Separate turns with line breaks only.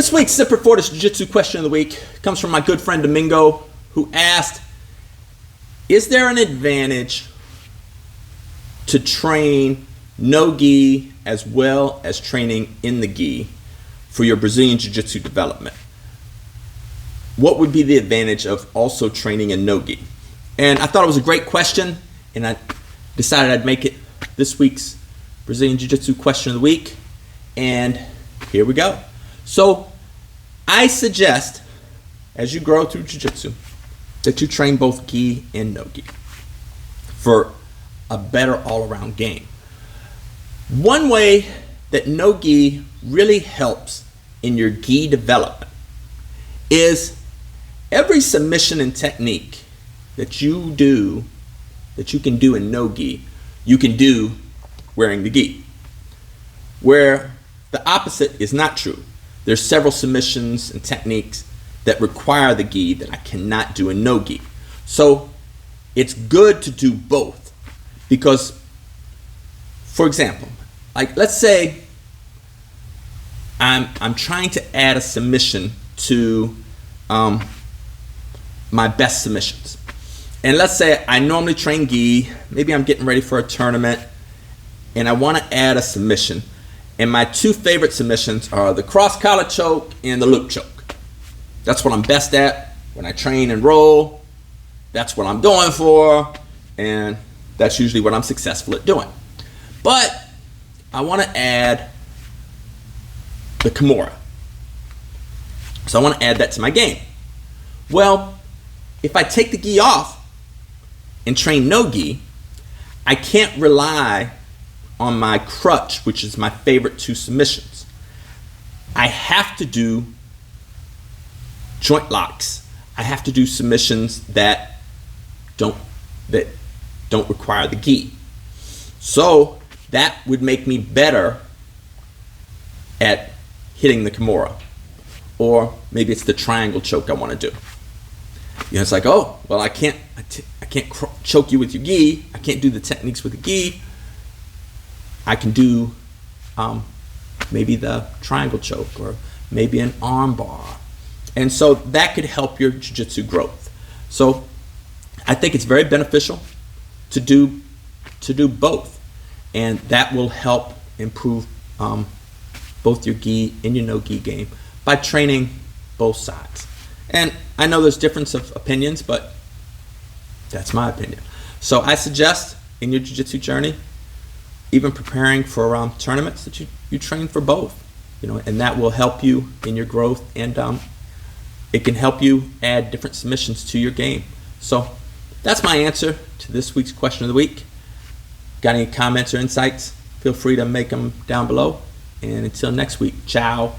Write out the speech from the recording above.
This week's Semper Fortis Jiu Jitsu question of the week comes from my good friend Domingo, who asked, is there an advantage to train no gi as well as training in the gi for your Brazilian Jiu Jitsu development? What would be the advantage of also training in no gi? And I thought it was a great question, and I decided I'd make it this week's Brazilian Jiu Jitsu question of the week. And here we go. So I suggest, as you grow through Jiu Jitsu, that you train both gi and no gi for a better all-around game. One way that no gi really helps in your gi development is every submission and technique that you do, that you can do in no gi, you can do wearing the gi. Where the opposite is not true. There's several submissions and techniques that require the gi that I cannot do in no gi. So it's good to do both, because, for example, like let's say I'm trying to add a submission to my best submissions. And let's say I normally train gi, maybe I'm getting ready for a tournament, and I want to add a submission. And my two favorite submissions are the cross collar choke and the loop choke. That's what I'm best at when I train and roll. That's what I'm going for, and that's usually what I'm successful at doing. But I want to add the Kimura. So I want to add that to my game. Well, if I take the gi off and train no gi, I can't rely on my crutch, which is my favorite two submissions. I have to do joint locks. I have to do submissions that don't require the gi. So that would make me better at hitting the Kimura. Or maybe it's the triangle choke I want to do. You know, it's like, oh, well, I can't choke you with your gi. I can't do the techniques with the gi. I can do maybe the triangle choke or maybe an arm bar. And so that could help your jiu-jitsu growth. So I think it's very beneficial to do both. And that will help improve both your gi and your no gi game by training both sides. And I know there's difference of opinions, but that's my opinion. So I suggest in your jiu-jitsu journey, even preparing for tournaments, that you train for both, and that will help you in your growth, and it can help you add different submissions to your game. So that's my answer to this week's question of the week. Got any comments or insights? Feel free to make them down below. And until next week, ciao.